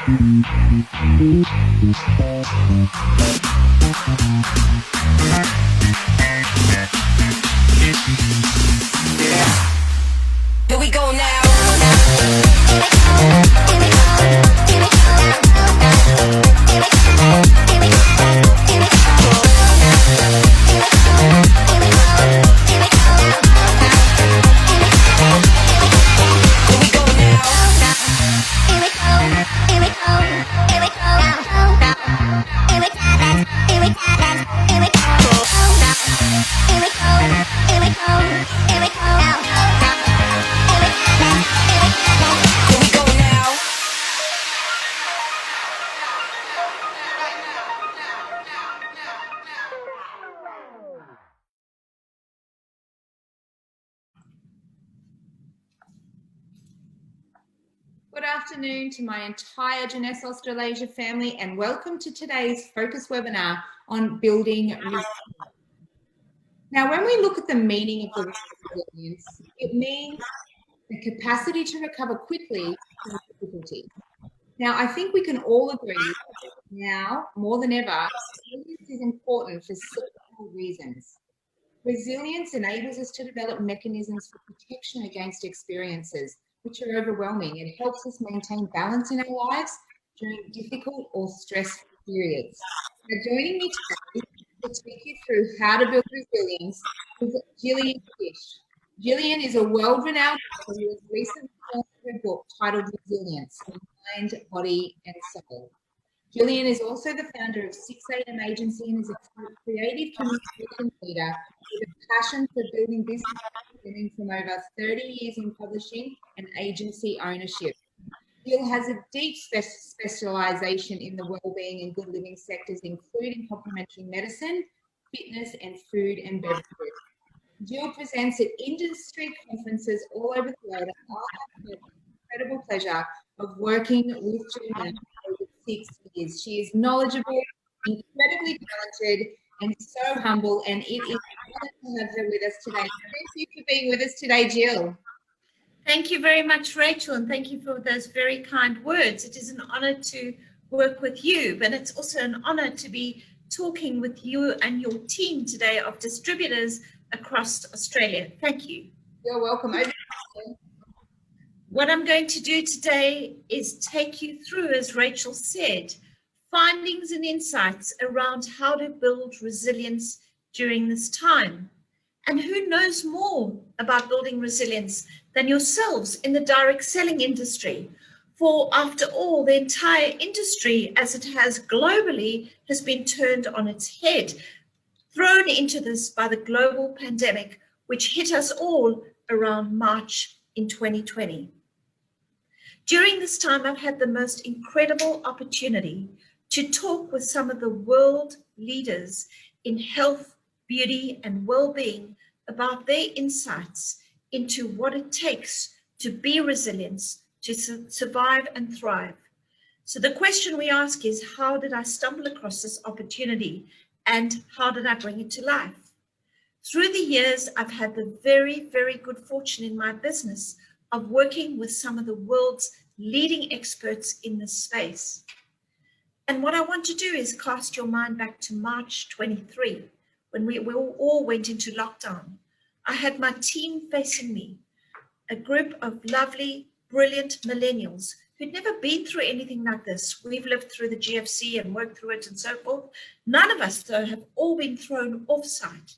Here we go now. Good afternoon to my entire Jeunesse Australasia family, and welcome to today's focus webinar on building resilience. Now, when we look at the meaning of the word resilience, it means the capacity to recover quickly from difficulty. Now, I think we can all agree now, more than ever, resilience is important for several reasons. Resilience enables us to develop mechanisms for protection against experiences which are overwhelming. It helps us maintain balance in our lives during difficult or stressful periods. Now, joining me today to take you through how to build resilience is Gill Fish. Gillian is a world-renowned author who has recently launched a book titled Resilience, Mind, Body and Soul. Gillian is also the founder of 6am Agency and is a creative communication leader with a passion for building business stemming from over 30 years in publishing and agency ownership. Gill has a deep specialisation in the wellbeing and good living sectors, including complementary medicine, fitness, and food and beverages. Gill presents at industry conferences all over the world, and I have the incredible pleasure of working with Gill over 6 years. She is knowledgeable, incredibly talented, and so humble, and it is an honor to have her with us today. Thank you for being with us today, Gill. Thank you very much, Rachel, and thank you for those very kind words. It is an honor to work with you, but it's also an honor to be talking with you and your team today of distributors across Australia. Thank you. You're welcome. What I'm going to do today is take you through, as Rachel said, findings and insights around how to build resilience during this time. And who knows more about building resilience than yourselves in the direct selling industry? For after all, the entire industry, as it has globally, has been turned on its head, thrown into this by the global pandemic, which hit us all around March in 2020. During this time, I've had the most incredible opportunity to talk with some of the world leaders in health, beauty, and well-being about their insights into what it takes to be resilient, to survive and thrive. So the question we ask is, how did I stumble across this opportunity and how did I bring it to life? Through the years, I've had the very, very good fortune in my business of working with some of the world's leading experts in this space. And what I want to do is cast your mind back to March 23, when we all went into lockdown. I had my team facing me, a group of lovely, brilliant millennials who'd never been through anything like this. We've lived through the GFC and worked through it and so forth. None of us, though, have all been thrown offsite.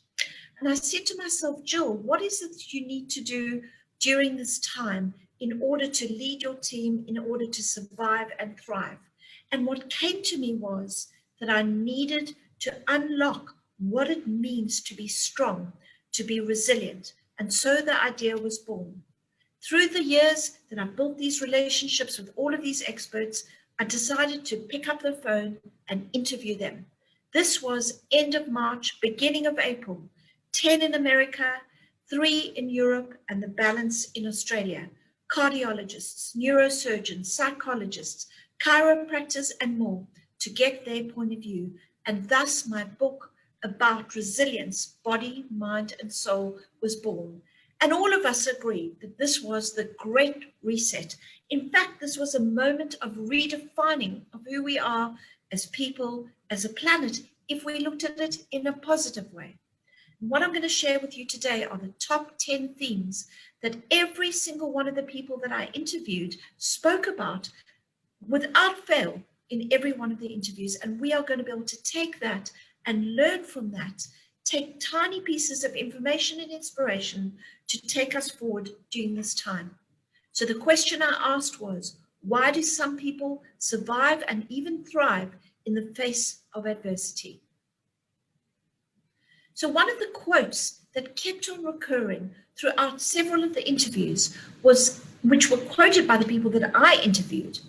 And I said to myself, Jill, what is it that you need to do during this time in order to lead your team, in order to survive and thrive? And what came to me was that I needed to unlock what it means to be strong, to be resilient. And so the idea was born. Through the years that I built these relationships with all of these experts, I decided to pick up the phone and interview them. This was end of March, beginning of April, 10 in America, 3 in Europe, and the balance in Australia. Cardiologists, neurosurgeons, psychologists, chiropractors, and more to get their point of view. And thus my book about resilience, body, mind, and soul was born. And all of us agreed that this was the Great Reset. In fact, this was a moment of redefining of who we are as people, as a planet, if we looked at it in a positive way. What I'm going to share with you today are the top 10 themes that every single one of the people that I interviewed spoke about without fail in every one of the interviews. And we are going to be able to take that and learn from that, take tiny pieces of information and inspiration to take us forward during this time. So the question I asked was, why do some people survive and even thrive in the face of adversity? So one of the quotes that kept on recurring throughout several of the interviews was, which were quoted by the people that I interviewed,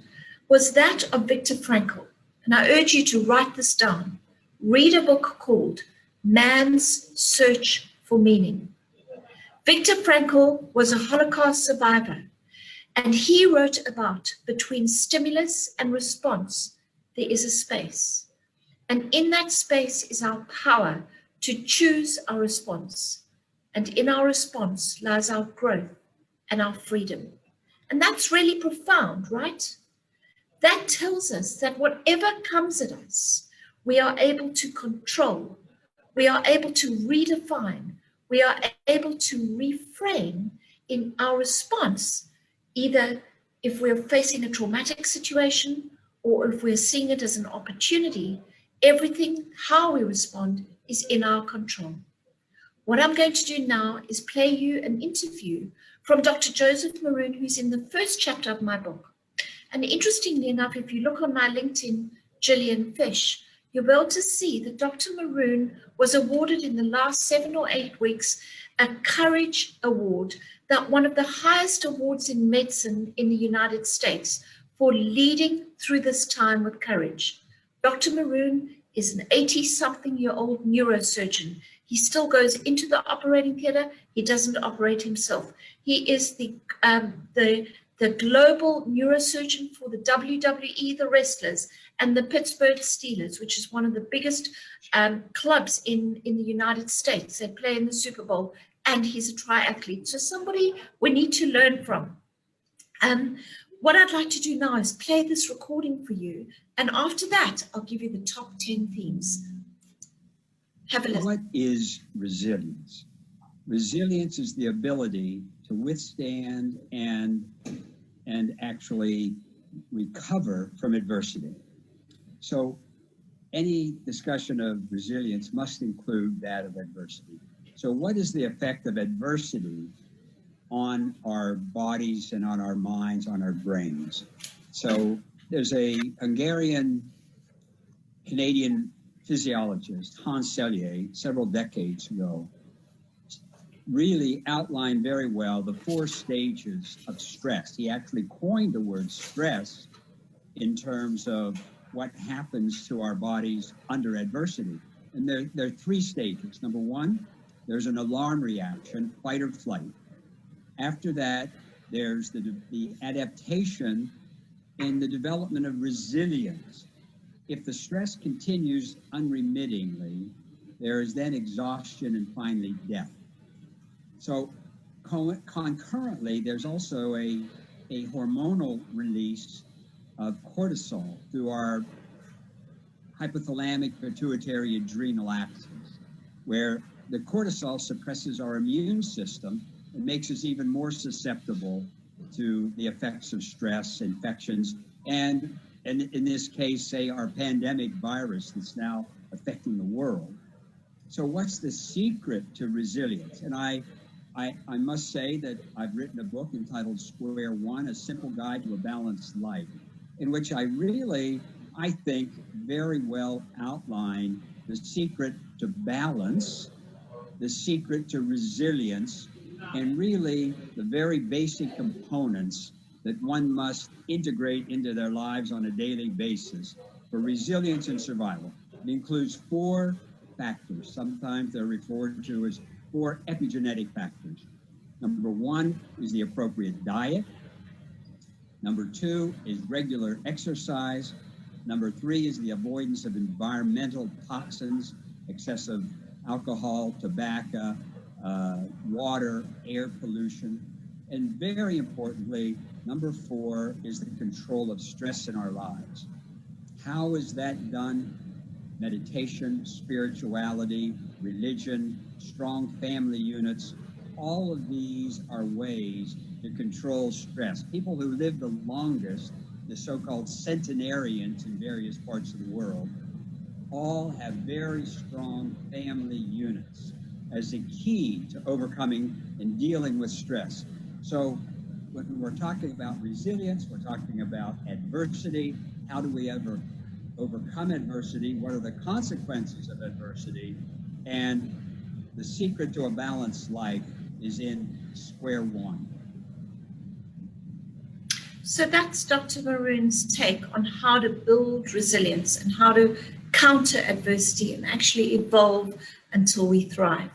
was that of Viktor Frankl. And I urge you to write this down. Read a book called Man's Search for Meaning. Viktor Frankl was a Holocaust survivor, and he wrote about between stimulus and response, there is a space. And in that space is our power to choose our response. And in our response lies our growth and our freedom. And that's really profound, right? That tells us that whatever comes at us, we are able to control, we are able to redefine, we are able to reframe in our response, either if we're facing a traumatic situation or if we're seeing it as an opportunity. Everything, how we respond, is in our control. What I'm going to do now is play you an interview from Dr. Joseph Maroon, who's in the first chapter of my book. And interestingly enough, if you look on my LinkedIn, Gill Fish, you'll be able to see that Dr. Maroon was awarded in the last 7 or 8 weeks a Courage Award, that one of the highest awards in medicine in the United States, for leading through this time with courage. Dr. Maroon is an 80-something-year-old neurosurgeon. He still goes into the operating theater. He doesn't operate himself. He is the global neurosurgeon for the WWE, the wrestlers, and the Pittsburgh Steelers, which is one of the biggest clubs in the United States. They play in the Super Bowl, and he's a triathlete. So somebody we need to learn from. What I'd like to do now is play this recording for you. And after that, I'll give you the top 10 themes. Have a listen. What is resilience? Resilience is the ability to withstand and actually recover from adversity. So any discussion of resilience must include that of adversity. So what is the effect of adversity on our bodies and on our minds, on our brains? So there's a Hungarian-Canadian physiologist, Hans Selye, several decades ago, really outlined very well the 4 stages of stress. He actually coined the word stress in terms of what happens to our bodies under adversity. And there are 3 stages. Number 1, there's an alarm reaction, fight or flight. After that, there's the adaptation and the development of resilience. If the stress continues unremittingly, there is then exhaustion and finally death. So concurrently, there's also a hormonal release of cortisol through our hypothalamic pituitary adrenal axis, where the cortisol suppresses our immune system and makes us even more susceptible to the effects of stress, infections, and in this case, say, our pandemic virus that's now affecting the world. So what's the secret to resilience? And I must say that I've written a book entitled Square One, A Simple Guide to a Balanced Life, in which I think, very well outline the secret to balance, the secret to resilience, and really the very basic components that one must integrate into their lives on a daily basis for resilience and survival. It includes 4 factors. Sometimes they're referred to as 4 epigenetic factors. Number 1 is the appropriate diet. Number 2 is regular exercise. Number 3 is the avoidance of environmental toxins, excessive alcohol, tobacco, water, air pollution, and very importantly, number 4 is the control of stress in our lives. How is that done? Meditation, spirituality, religion, strong family units, all of these are ways to control stress. People who live the longest, the so-called centenarians in various parts of the world, all have very strong family units as a key to overcoming and dealing with stress. So when we're talking about resilience, we're talking about adversity. How do we ever overcome adversity? What are the consequences of adversity? And the secret to a balanced life is in square one. So that's Dr. Maroon's take on how to build resilience and how to counter adversity and actually evolve until we thrive.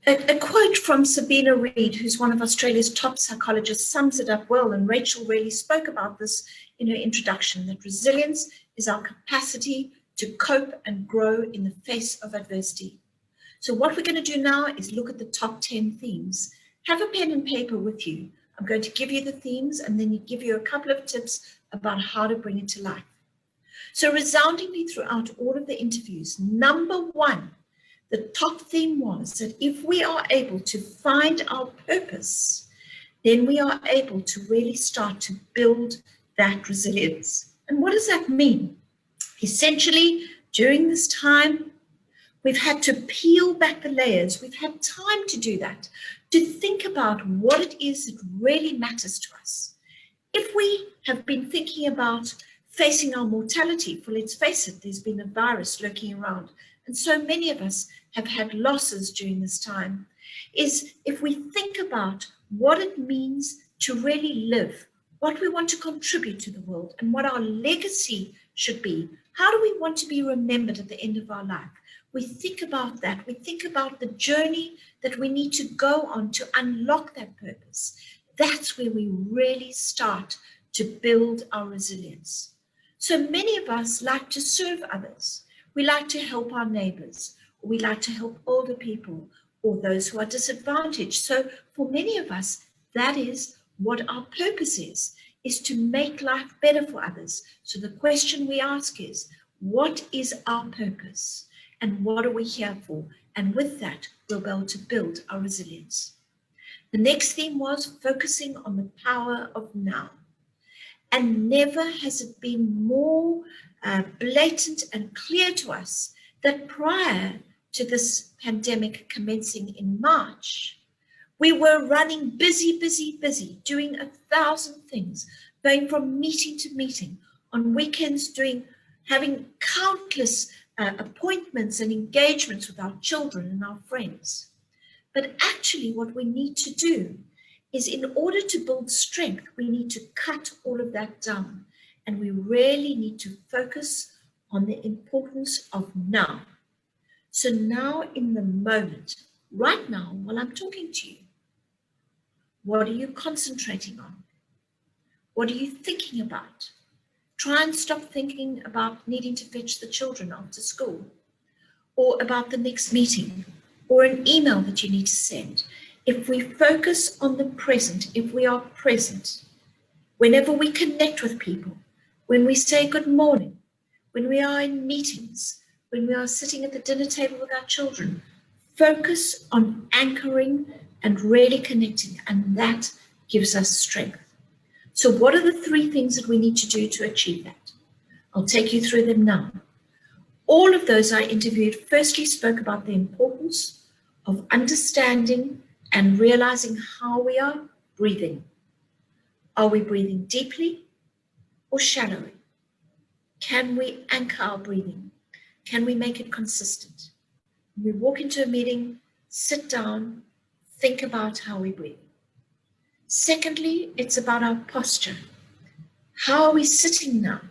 A quote from Sabina Reid, who's one of Australia's top psychologists, sums it up well, and Rachel really spoke about this in her introduction, that resilience is our capacity to cope and grow in the face of adversity. So what we're going to do now is look at the top 10 themes. Have a pen and paper with you. I'm going to give you the themes and then give you a couple of tips about how to bring it to life. So resoundingly throughout all of the interviews, number 1, the top theme was that if we are able to find our purpose, then we are able to really start to build that resilience. And what does that mean? Essentially, during this time, we've had to peel back the layers. We've had time to do that, to think about what it is that really matters to us. If we have been thinking about facing our mortality, for let's face it, there's been a virus lurking around, and so many of us have had losses during this time, is if we think about what it means to really live, what we want to contribute to the world, and what our legacy should be. How do we want to be remembered at the end of our life? We think about that. We think about the journey that we need to go on to unlock that purpose. That's where we really start to build our resilience. So many of us like to serve others. We like to help our neighbors. We like to help older people or those who are disadvantaged. So for many of us, that is what our purpose is to make life better for others. So the question we ask is, what is our purpose? And what are we here for? And with that, we'll be able to build our resilience. The next theme was focusing on the power of now. And never has it been more blatant and clear to us that prior to this pandemic commencing in March, we were running busy, doing 1,000 things, going from meeting to meeting, on weekends having countless appointments and engagements with our children and our friends. But actually what we need to do is, in order to build strength, we need to cut all of that down. And we really need to focus on the importance of now. So now, in the moment, right now, while I'm talking to you, what are you concentrating on? What are you thinking about? Try and stop thinking about needing to fetch the children after school, or about the next meeting, or an email that you need to send. If we focus on the present, if we are present, whenever we connect with people, when we say good morning, when we are in meetings, when we are sitting at the dinner table with our children, focus on anchoring and really connecting, and that gives us strength. So what are the 3 things that we need to do to achieve that? I'll take you through them now. All of those I interviewed firstly spoke about the importance of understanding and realizing how we are breathing. Are we breathing deeply or shallowly? Can we anchor our breathing? Can we make it consistent? When we walk into a meeting, sit down, think about how we breathe. Secondly, it's about our posture. How are we sitting now?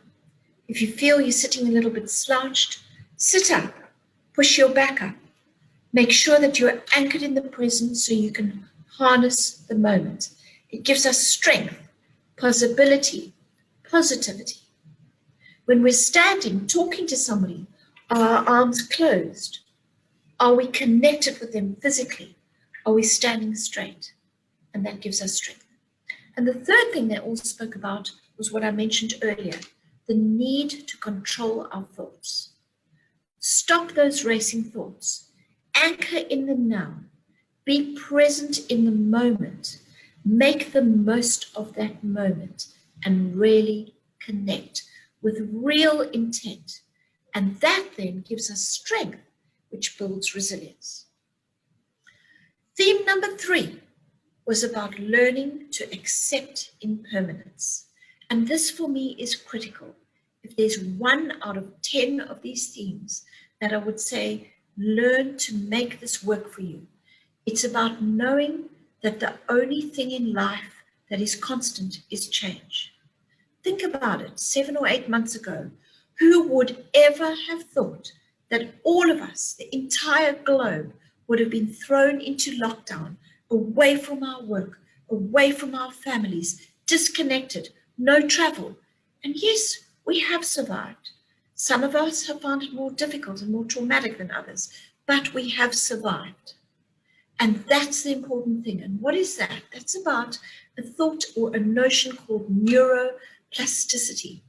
If you feel you're sitting a little bit slouched, sit up, push your back up. Make sure that you're anchored in the present so you can harness the moment. It gives us strength, possibility, positivity. When we're standing, talking to somebody, are our arms closed? Are we connected with them physically? Are we standing straight? And that gives us strength. And the third thing they all spoke about was what I mentioned earlier, the need to control our thoughts. Stop those racing thoughts. Anchor in the now. Be present in the moment. Make the most of that moment and really connect with real intent. And that then gives us strength, which builds resilience. Theme number 3 was about learning to accept impermanence. And this for me is critical. If there's 1 out of 10 of these themes that I would say, learn to make this work for you, it's about knowing that the only thing in life that is constant is change. Think about it, 7 or 8 months ago, who would ever have thought that all of us, the entire globe, would have been thrown into lockdown, away from our work, away from our families, disconnected, no travel. And yes, we have survived. Some of us have found it more difficult and more traumatic than others, but we have survived. And that's the important thing. And what is that? That's about a thought or a notion called neuroplasticity.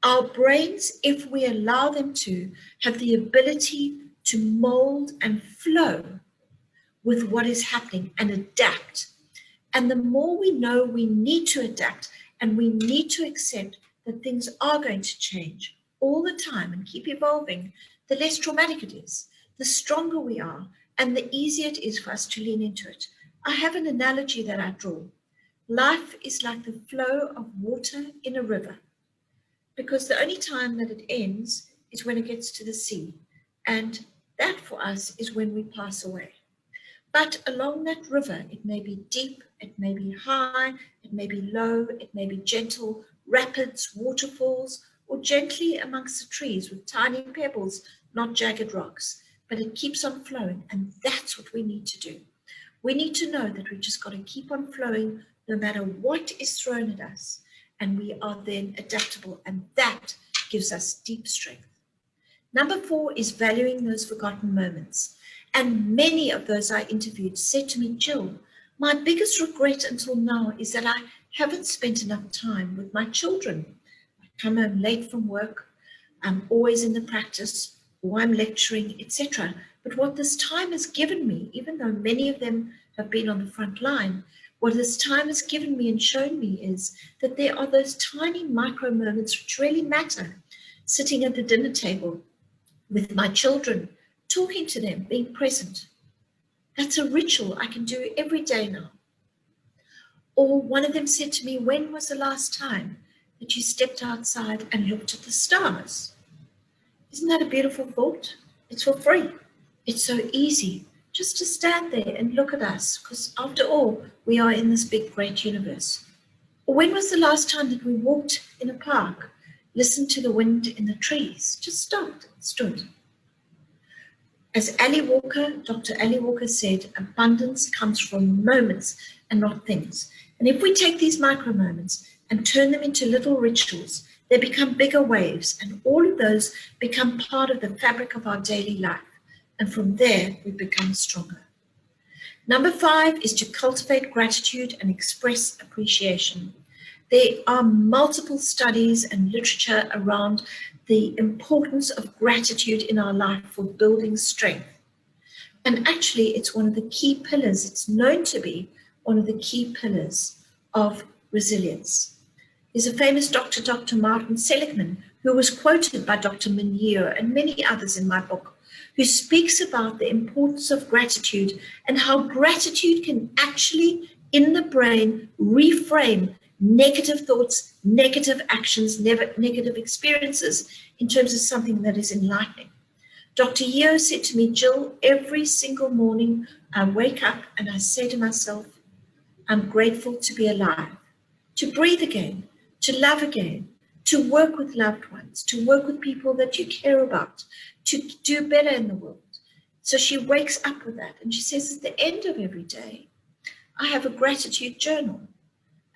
Our brains, if we allow them to, have the ability to mold and flow with what is happening and adapt. And the more we know we need to adapt and we need to accept that things are going to change all the time and keep evolving, the less traumatic it is, the stronger we are, and the easier it is for us to lean into it. I have an analogy that I draw. Life is like the flow of water in a river, because the only time that it ends is when it gets to the sea. And that for us is when we pass away. But along that river, it may be deep, it may be high, it may be low, it may be gentle, rapids, waterfalls, or gently amongst the trees with tiny pebbles, not jagged rocks. But it keeps on flowing, and that's what we need to do. We need to know that we've just got to keep on flowing no matter what is thrown at us, and we are then adaptable, and that gives us deep strength. Number 4 is valuing those forgotten moments. And many of those I interviewed said to me, Gill, my biggest regret until now is that I haven't spent enough time with my children. I come home late from work, I'm always in the practice, or I'm lecturing, etc. But what this time has given me, even though many of them have been on the front line, what this time has given me and shown me is that there are those tiny micro moments which really matter. Sitting at the dinner table with my children, talking to them, being present. That's a ritual I can do every day now. Or one of them said to me, when was the last time that you stepped outside and looked at the stars? Isn't that a beautiful thought? It's for free. It's so easy just to stand there and look at us, because after all, we are in this big, great universe. Or when was the last time that we walked in a park, listened to the wind in the trees, just stopped, stood? As Dr. Ali Walker said, abundance comes from moments and not things. And if we take these micro moments and turn them into little rituals, they become bigger waves, and all of those become part of the fabric of our daily life. And from there, we become stronger. Number 5 is to cultivate gratitude and express appreciation. There are multiple studies and literature around the importance of gratitude in our life for building strength. And actually, it's one of the key pillars, it's known to be one of the key pillars of resilience. There's a famous doctor, Dr. Martin Seligman, who was quoted by Dr. Munir and many others in my book, who speaks about the importance of gratitude and how gratitude can actually, in the brain, reframe negative thoughts, negative actions, negative experiences in terms of something that is enlightening. Dr. Yeo said to me, Gill, every single morning I wake up and I say to myself, I'm grateful to be alive, to breathe again, to love again, to work with loved ones, to work with people that you care about, to do better in the world. So she wakes up with that, and she says at the end of every day, I have a gratitude journal,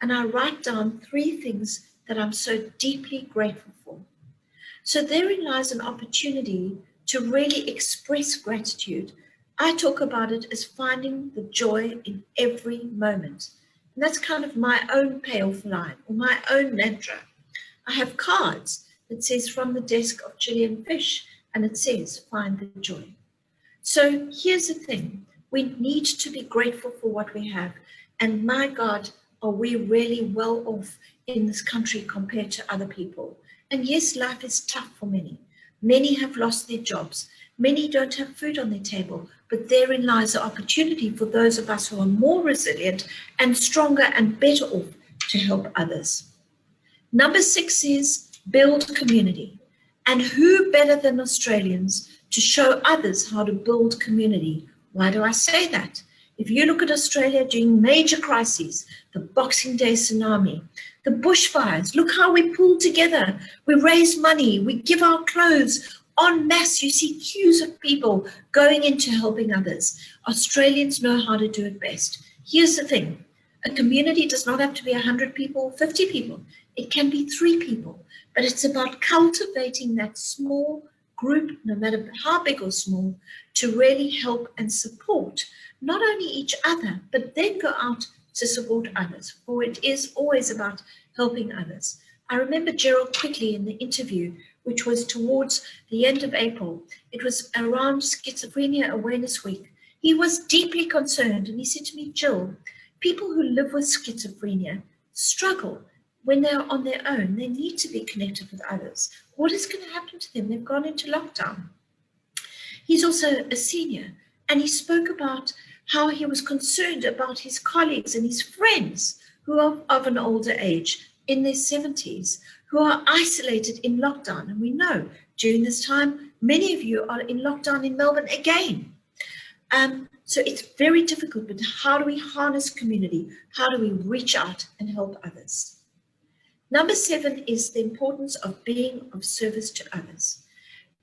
and I write down 3 things that I'm so deeply grateful for. So therein lies an opportunity to really express gratitude I talk about it as finding the joy in every moment. And that's kind of my own payoff line or my own mantra. I have cards that says from the desk of Gill Fish, and it says find the joy. So here's the thing. We need to be grateful for what we have. And my God, are we really well off in this country compared to other people? And yes, life is tough for many. Many have lost their jobs. Many don't have food on their table, but therein lies the opportunity for those of us who are more resilient and stronger and better off to help others. Number 6 is build community. And who better than Australians to show others how to build community? Why do I say that? If you look at Australia during major crises, the Boxing Day tsunami, the bushfires, look how we pull together. We raise money, we give our clothes. En masse, you see queues of people going into helping others. Australians know how to do it best. Here's the thing. A community does not have to be 100 people or 50 people. It can be 3 people. But it's about cultivating that small group, no matter how big or small, to really help and support not only each other, but then go out to support others. For it is always about helping others. I remember Gerald Quigley in the interview, which was towards the end of April. It was around Schizophrenia Awareness Week. He was deeply concerned, and he said to me, Jill, people who live with schizophrenia struggle when they're on their own. They need to be connected with others. What is going to happen to them? They've gone into lockdown. He's also a senior, and he spoke about how he was concerned about his colleagues and his friends who are of an older age, in their 70s, who are isolated in lockdown. And we know during this time, many of you are in lockdown in Melbourne again. So it's very difficult, but how do we harness community? How do we reach out and help others? Number 7 is the importance of being of service to others.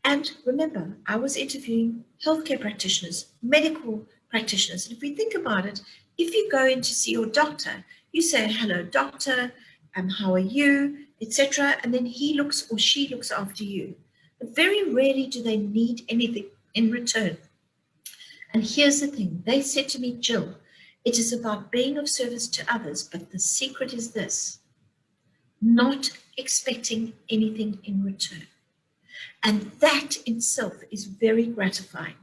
And remember, I was interviewing healthcare practitioners, medical practitioners. And if we think about it, if you go in to see your doctor, you say, hello, doctor, how are you, etc. And then he looks or she looks after you. But very rarely do they need anything in return. And here's the thing. They said to me, Jill, it is about being of service to others, but the secret is this, not expecting anything in return. And that itself is very gratifying.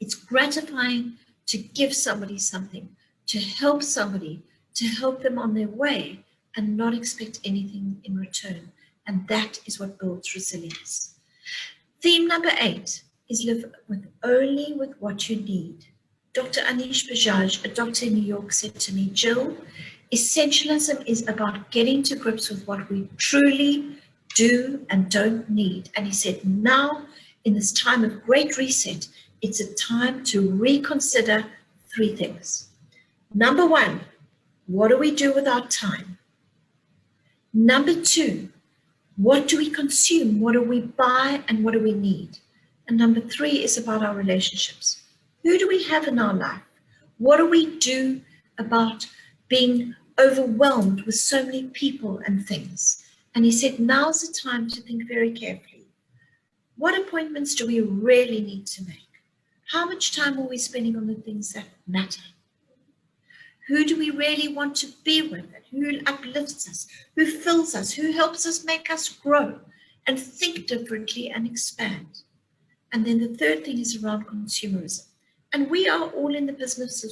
It's gratifying to give somebody something, to help somebody, to help them on their way and not expect anything in return. And that is what builds resilience. Theme number 8 is live only with what you need. Dr. Anish Bajaj, a doctor in New York, said to me, Jill, essentialism is about getting to grips with what we truly do and don't need. And he said, now in this time of great reset, it's a time to reconsider 3 things. Number 1, what do we do with our time? Number 2, what do we consume? What do we buy and what do we need? And number 3 is about our relationships. Who do we have in our life? What do we do about being overwhelmed with so many people and things? And he said, now's the time to think very carefully. What appointments do we really need to make? How much time are we spending on the things that matter? Who do we really want to be with? Who uplifts us? Who fills us? Who helps us make us grow and think differently and expand? And then the 3rd thing is around consumerism. And we are all in the business of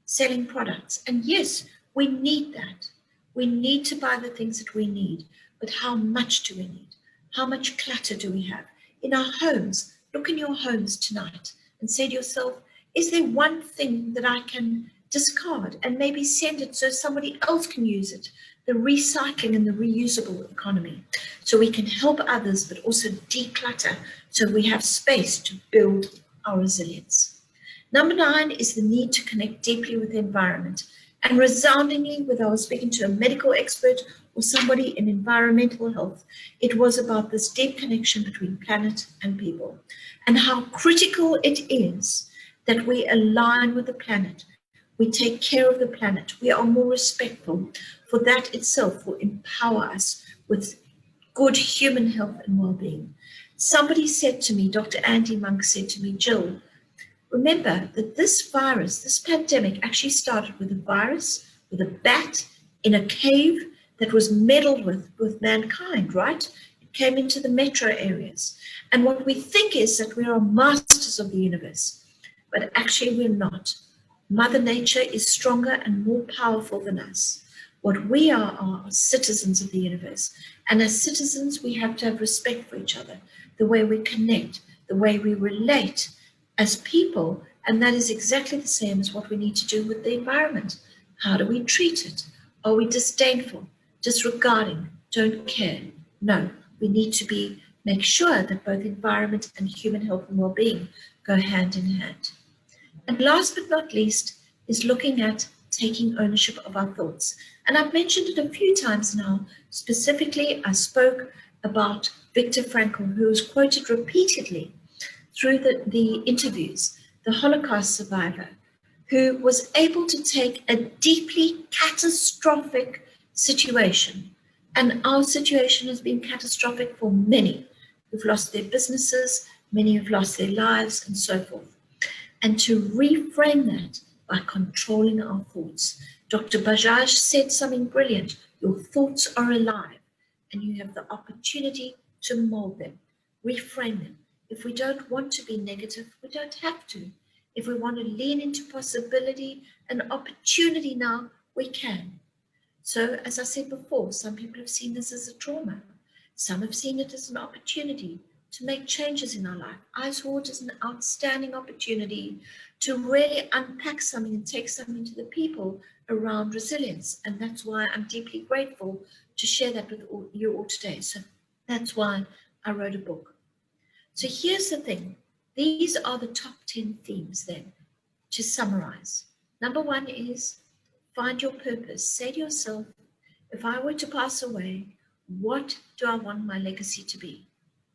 selling products. And yes, we need that. We need to buy the things that we need. But how much do we need? How much clutter do we have? In our homes, look in your homes tonight and say to yourself, is there one thing that I can discard and maybe send it so somebody else can use it? The recycling and the reusable economy. So we can help others, but also declutter so we have space to build our resilience. Number 9 is the need to connect deeply with the environment. And resoundingly, whether I was speaking to a medical expert or somebody in environmental health, it was about this deep connection between planet and people and how critical it is that we align with the planet. We take care of the planet. We are more respectful. For that itself will empower us with good human health and well-being. Somebody said to me, Dr. Andy Monk said to me, Jill, Remember that this virus, this pandemic actually started with a virus, with a bat in a cave that was meddled with mankind, right? It came into the metro areas. And what we think is that we are masters of the universe, but actually we're not. Mother Nature is stronger and more powerful than us. What we are citizens of the universe. And as citizens, we have to have respect for each other, the way we connect, the way we relate as people. And that is exactly the same as what we need to do with the environment. How do we treat it? Are we disdainful, disregarding, don't care? No, we need to make sure that both environment and human health and well-being go hand in hand. And last but not least is looking at taking ownership of our thoughts. And I've mentioned it a few times now. Specifically, I spoke about Viktor Frankl, who was quoted repeatedly through the interviews, the Holocaust survivor, who was able to take a deeply catastrophic situation. And our situation has been catastrophic for many who've lost their businesses, many who've lost their lives, and so forth. And to reframe that by controlling our thoughts. Dr. Bajaj said something brilliant. Your thoughts are alive, and you have the opportunity to mold them, reframe them. If we don't want to be negative, we don't have to. If we want to lean into possibility and opportunity now, we can. So, as I said before, some people have seen this as a trauma. Some have seen it as an opportunity to make changes in our life. I saw it as an outstanding opportunity to really unpack something and take something to the people around resilience. And that's why I'm deeply grateful to share that with you all today. So that's why I wrote a book. So here's the thing. These are the top 10 themes then, to summarize. Number one is find your purpose. Say to yourself, if I were to pass away, what do I want my legacy to be?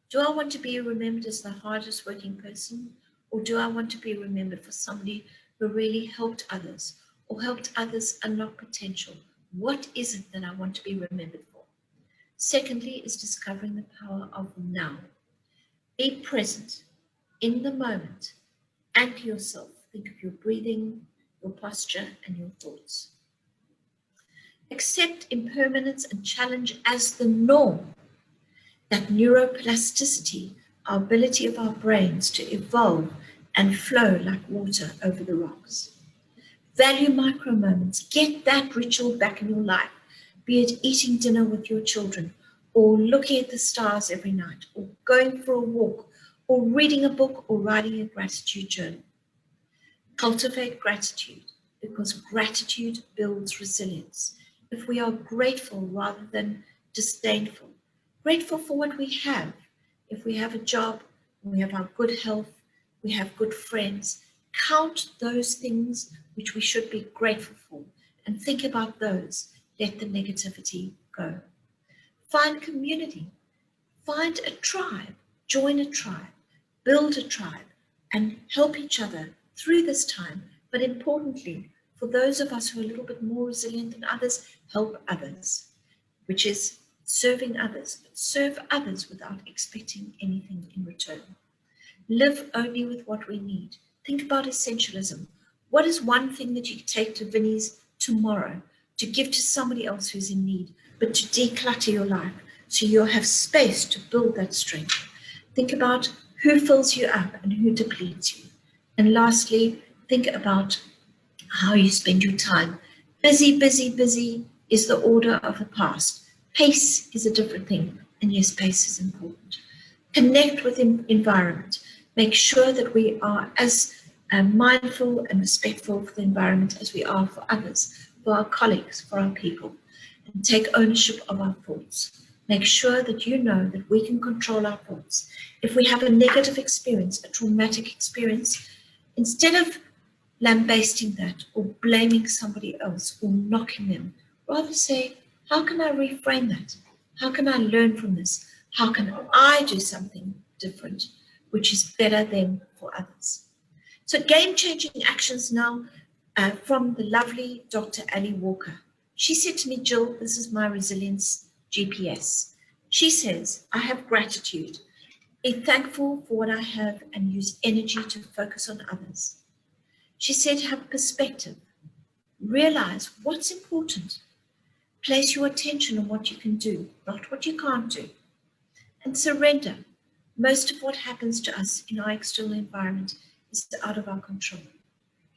Do I want to be remembered as the hardest working person? Or do I want to be remembered for somebody who really helped others or helped others unlock potential? What is it that I want to be remembered for? Secondly is discovering the power of now. Be present in the moment. Anchor yourself. Think of your breathing, your posture, and your thoughts. Accept impermanence and challenge as the norm. That neuroplasticity, our ability of our brains to evolve and flow like water over the rocks. Value micro moments. Get that ritual back in your life, be it eating dinner with your children, or looking at the stars every night, or going for a walk, or reading a book, or writing a gratitude journal. Cultivate gratitude, because gratitude builds resilience. If we are grateful rather than disdainful, grateful for what we have. If we have a job, we have our good health, we have good friends, count those things which we should be grateful for and think about those. Let the negativity go. Find community. Find a tribe. Join a tribe. Build a tribe and help each other through this time. But importantly, for those of us who are a little bit more resilient than others, help others, which is serving others, but serve others without expecting anything in return. Live only with what we need. Think about essentialism. What is one thing that you take to Vinnie's tomorrow to give to somebody else who's in need, but to declutter your life so you'll have space to build that strength? Think about who fills you up and who depletes you. And lastly, think about how you spend your time. Busy, busy, busy is the order of the past. Pace is a different thing, and yes, pace is important. Connect with the environment. Make sure that we are as mindful and respectful for the environment as we are for others, for our colleagues, for our people. And take ownership of our thoughts. Make sure that you know that we can control our thoughts. If we have a negative experience, a traumatic experience, instead of lambasting that or blaming somebody else or knocking them, rather say, how can I reframe that? How can I learn from this? How can I do something different, which is better than for others? So game-changing actions now from the lovely Dr. Ali Walker. She said to me, Jill, this is my resilience GPS. She says, I have gratitude. Be thankful for what I have and use energy to focus on others. She said, have perspective. Realize what's important. Place your attention on what you can do, not what you can't do. And surrender. Most of what happens to us in our external environment is out of our control.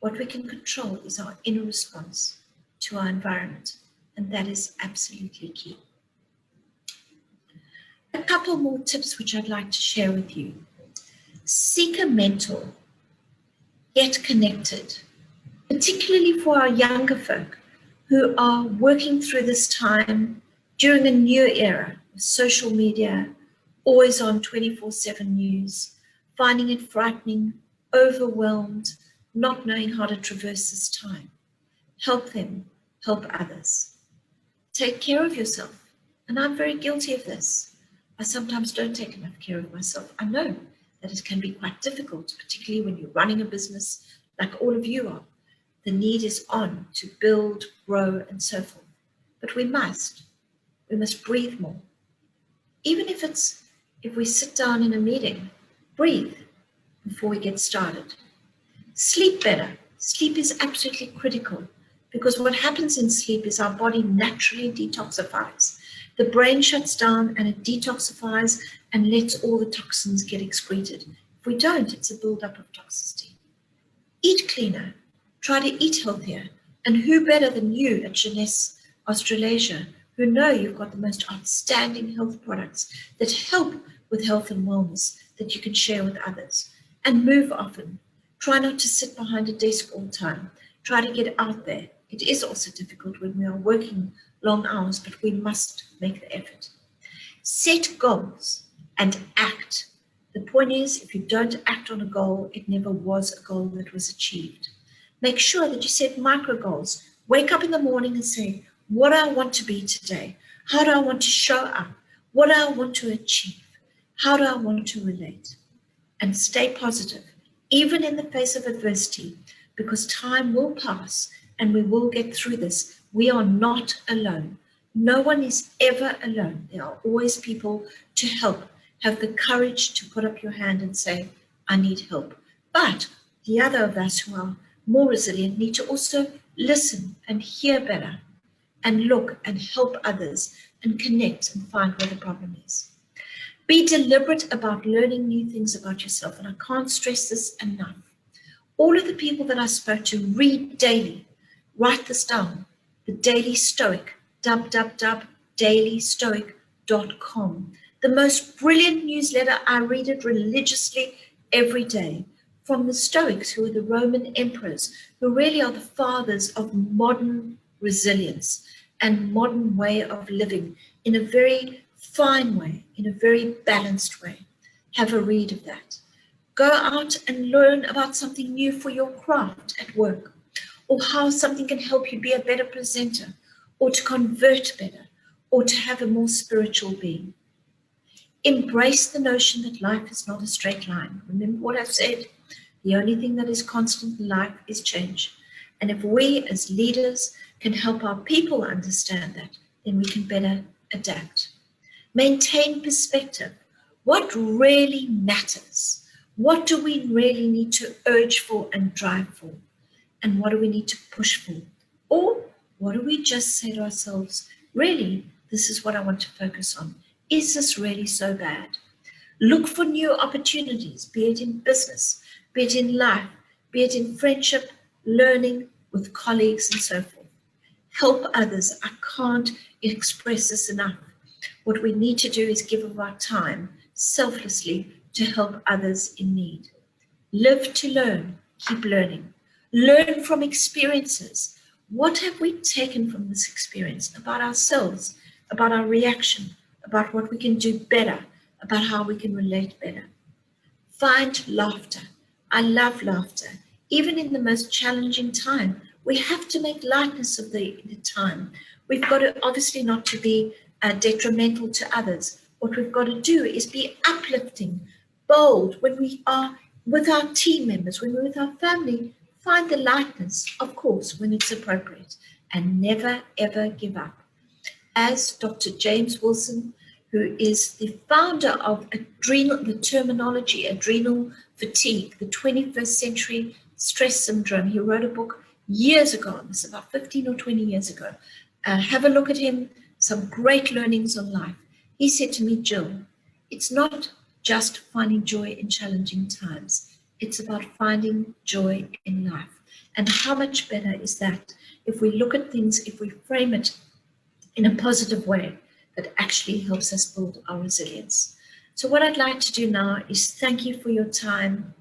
What we can control is our inner response to our environment, and that is absolutely key. A couple more tips which I'd like to share with you. Seek a mentor. Get connected, particularly for our younger folk who are working through this time during a new era of social media, always on 24/7 news, finding it frightening, overwhelmed, not knowing how to traverse this time. Help them, help others. Take care of yourself. And I'm very guilty of this. I sometimes don't take enough care of myself. I know that it can be quite difficult, particularly when you're running a business like all of you are. The need is on to build, grow, and so forth. But we must breathe more. Even if we sit down in a meeting, breathe before we get started. Sleep better. Sleep is absolutely critical because what happens in sleep is our body naturally detoxifies. The brain shuts down and it detoxifies and lets all the toxins get excreted. If we don't, it's a buildup of toxicity. Eat cleaner. Try to eat healthier. And who better than you at Jeunesse Australasia, who know you've got the most outstanding health products that help with health and wellness that you can share with others. And move often. Try not to sit behind a desk all the time. Try to get out there. It is also difficult when we are working long hours, but we must make the effort. Set goals and act. The point is, if you don't act on a goal, it never was a goal that was achieved. Make sure that you set micro goals. Wake up in the morning and say, what do I want to be today? How do I want to show up? What do I want to achieve? How do I want to relate? And stay positive, even in the face of adversity, because time will pass and we will get through this. We are not alone. No one is ever alone. There are always people to help. Have the courage to put up your hand and say, I need help. But the other of us who are more resilient need to also listen and hear better and look and help others and connect and find where the problem is. Be deliberate about learning new things about yourself. And I can't stress this enough. All of the people that I spoke to read daily. Write this down. The Daily Stoic, www.dailystoic.com. The most brilliant newsletter. I read it religiously every day. From the Stoics, who are the Roman emperors, who really are the fathers of modern resilience and modern way of living in a very fine way, in a very balanced way. Have a read of that. Go out and learn about something new for your craft at work, or how something can help you be a better presenter, or to convert better, or to have a more spiritual being. Embrace the notion that life is not a straight line. Remember what I've said, the only thing that is constant in life is change. And if we as leaders can help our people understand that, then we can better adapt. Maintain perspective. What really matters? What do we really need to urge for and drive for? And what do we need to push for? Or what do we just say to ourselves, really, this is what I want to focus on. Is this really so bad? Look for new opportunities, be it in business, be it in life, be it in friendship, learning with colleagues and so forth. Help others. I can't express this enough. What we need to do is give of our time selflessly to help others in need. Live to learn, keep learning. Learn from experiences. What have we taken from this experience about ourselves, about our reaction, about what we can do better, about how we can relate better? Find laughter. I love laughter. Even in the most challenging time, we have to make lightness of the time. We've got to obviously not to be detrimental to others. What we've got to do is be uplifting, bold. When we are with our team members, when we're with our family, find the lightness, of course, when it's appropriate, and never, ever give up. As Dr. James Wilson who is the founder of the terminology, adrenal fatigue, the 21st century stress syndrome. He wrote a book years ago on this, about 15 or 20 years ago. Have a look at him, some great learnings on life. He said to me, Jill, it's not just finding joy in challenging times. It's about finding joy in life. And how much better is that if we look at things, if we frame it in a positive way that actually helps us build our resilience. So what I'd like to do now is thank you for your time.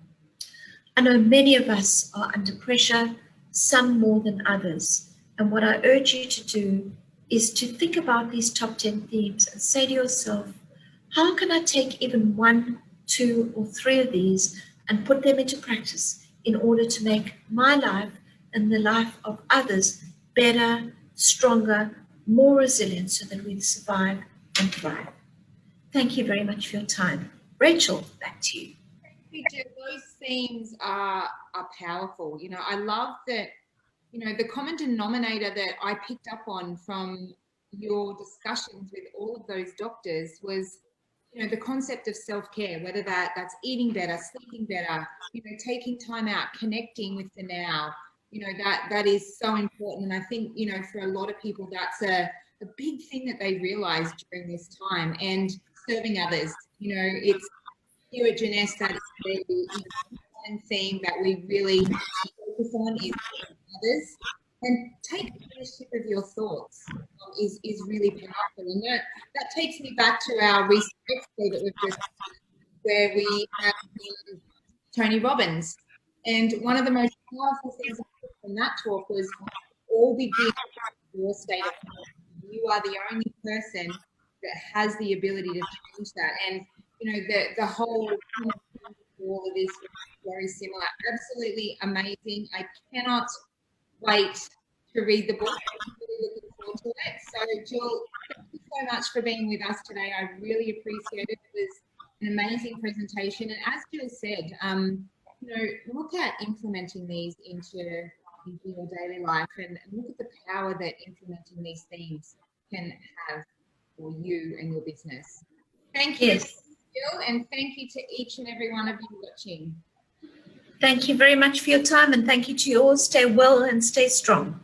I know many of us are under pressure, some more than others. And what I urge you to do is to think about these top 10 themes and say to yourself, how can I take even 1, 2, or 3 of these and put them into practice in order to make my life and the life of others better, stronger, more resilient so that we survive and thrive. Thank you very much for your time. Rachel, back to you. Those themes are powerful. You know, I love that, you know, the common denominator that I picked up on from your discussions with all of those doctors was, you know, the concept of self-care, whether that's eating better, sleeping better, you know, taking time out, connecting with the now, you know, that is so important. And I think, you know, for a lot of people, that's a big thing that they realize during this time. And serving others, you know, it's here at Jeunesse, that is the important theme that we really focus on is others. And take ownership of your thoughts is really powerful. And that takes me back to our recent expo that we've just, where we have Tony Robbins. And one of the most powerful things I took from that talk was all begins with your state of mind. You are the only person that has the ability to change that. And, you know, the whole all of this is very similar. Absolutely amazing. I cannot wait to read the book. I'm really looking forward to it. So, Jill, thank you so much for being with us today. I really appreciate it. It was an amazing presentation. And as Jill said, you know, look at implementing these into your daily life and look at the power that implementing these themes can have for you and your business. Thank you, Yes. Jill, and thank you to each and every one of you watching. Thank you very much for your time, and thank you to you all. Stay well and stay strong.